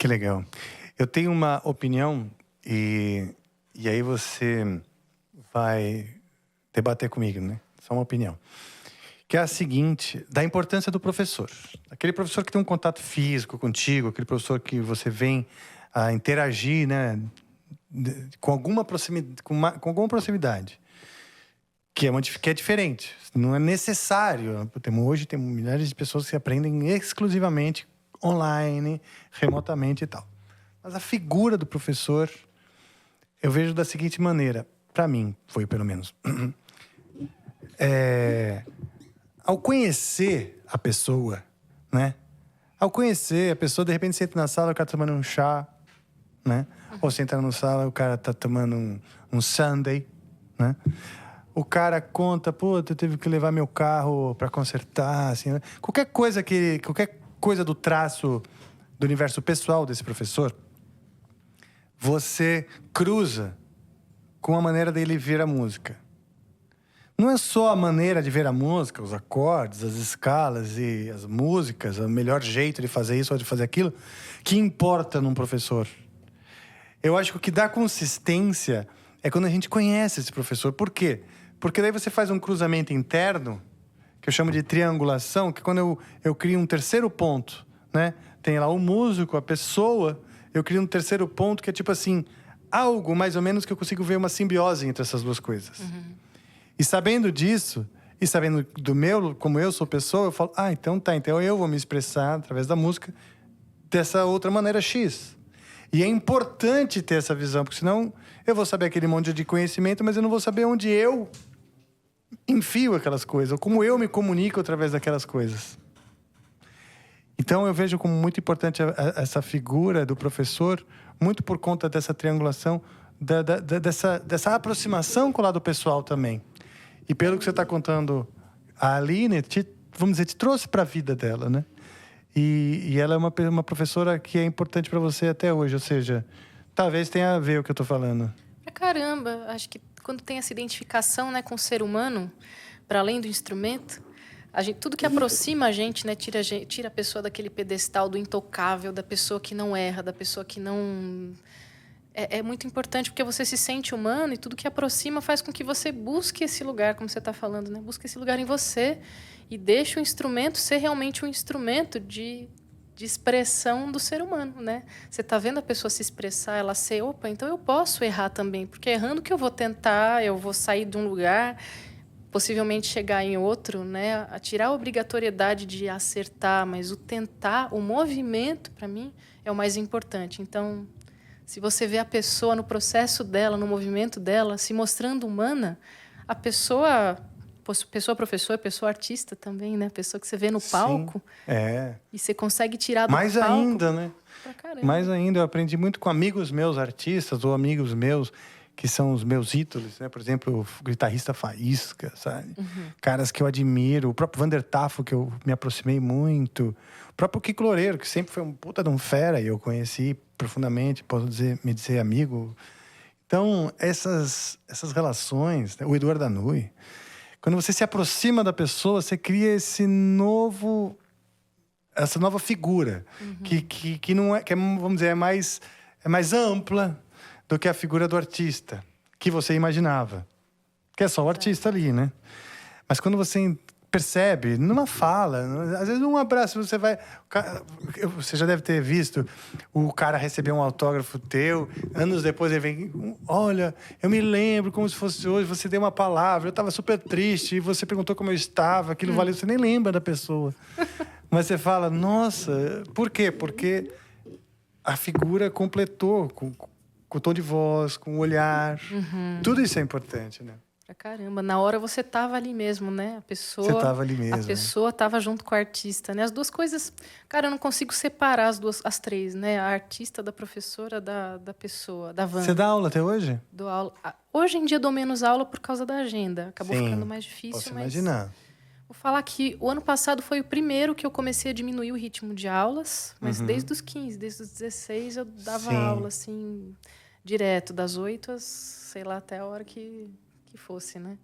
Que legal. Eu tenho uma opinião e aí você vai debater comigo, né? Só uma opinião. Que é a seguinte, da importância do professor. Aquele professor que tem um contato físico contigo, aquele professor que você vem a interagir, né? Com alguma proximidade, com alguma proximidade. Que é diferente. Não é necessário. Hoje tem milhares de pessoas que aprendem exclusivamente online, remotamente e tal. Mas a figura do professor, eu vejo da seguinte maneira. Para mim, foi pelo menos. Ao conhecer a pessoa, né? Ao conhecer a pessoa, de repente você entra na sala, o cara tá tomando um chá, né? Ou você entra na sala, o cara tá tomando um sundae, né? O cara conta, pô, eu tive que levar meu carro para consertar, assim, né? Qualquer coisa do traço do universo pessoal desse professor, você cruza com a maneira dele ver a música. Não é só a maneira de ver a música, os acordes, as escalas e as músicas, o melhor jeito de fazer isso ou de fazer aquilo, que importa num professor. Eu acho que o que dá consistência é quando a gente conhece esse professor. Por quê? Porque daí você faz um cruzamento interno, que eu chamo de triangulação, que quando eu crio um terceiro ponto, né? Tem lá o músico, a pessoa, eu crio um terceiro ponto que é tipo assim, algo mais ou menos que eu consigo ver uma simbiose entre essas duas coisas. E sabendo disso, e sabendo como eu sou pessoa, eu falo, então eu vou me expressar através da música dessa outra maneira X. E é importante ter essa visão, porque senão eu vou saber aquele monte de conhecimento, mas eu não vou saber onde eu enfio aquelas coisas, ou como eu me comunico através daquelas coisas. Então eu vejo como muito importante essa figura do professor, muito por conta dessa triangulação, dessa aproximação com o lado pessoal também. E pelo que você está contando, a Aline, vamos dizer, te trouxe para a vida dela, né? E ela é uma professora que é importante para você até hoje, ou seja, talvez tenha a ver o que eu estou falando. Pra caramba, acho que quando tem essa identificação, né, com o ser humano, para além do instrumento, tudo que aproxima a gente, né, tira a pessoa daquele pedestal do intocável, da pessoa que não erra, da pessoa que não... É muito importante porque você se sente humano e tudo que aproxima faz com que você busque esse lugar, como você está falando, né? Busque esse lugar em você e deixe o instrumento ser realmente um instrumento de expressão do ser humano, né? Você está vendo a pessoa se expressar, ela ser, opa, então eu posso errar também, porque errando que eu vou tentar, eu vou sair de um lugar, possivelmente chegar em outro, né? A tirar a obrigatoriedade de acertar, mas o tentar, o movimento, para mim, é o mais importante. Então, se você vê a pessoa no processo dela, no movimento dela, se mostrando humana, a pessoa professor, pessoa artista também, né? A pessoa que você vê no palco. Sim, e você consegue tirar do mais palco. ainda, né? Pra caramba. Mais ainda, eu aprendi muito com amigos meus, artistas, ou amigos meus, que são os meus ídolos, né? Por exemplo, o guitarrista Faísca, sabe? Caras que eu admiro. O próprio Vander Tafo, que eu me aproximei muito. O próprio Kiko Loureiro, que sempre foi um puta de um fera, e eu conheci profundamente, posso me dizer amigo. Então, essas relações, né? O Eduardo Danui, quando você se aproxima da pessoa, você cria essa nova figura, que não é, que é, vamos dizer, é mais ampla do que a figura do artista, que você imaginava. Que é só o artista ali, né? Mas quando você percebe, numa fala, às vezes um abraço, você já deve ter visto o cara receber um autógrafo teu, anos depois ele vem, olha, eu me lembro como se fosse hoje, você deu uma palavra, eu estava super triste, e você perguntou como eu estava, aquilo valeu, você nem lembra da pessoa. Mas você fala, nossa, por quê? Porque a figura completou com o tom de voz, com o olhar. Tudo isso é importante, né? Pra caramba, na hora você tava ali mesmo, né? Você tava ali mesmo. A pessoa tava junto com o artista, né? As duas coisas, cara, eu não consigo separar as três, né? A artista da professora, da pessoa, da Wanda. Você dá aula até hoje? Dou aula. Hoje em dia dou menos aula por causa da agenda. Acabou ficando mais difícil, posso mas imaginar. vou falar que o ano passado foi o primeiro que eu comecei a diminuir o ritmo de aulas, mas desde os 15, desde os 16 eu dava aula, assim, direto, das 8 às, sei lá, até a hora que fosse, né?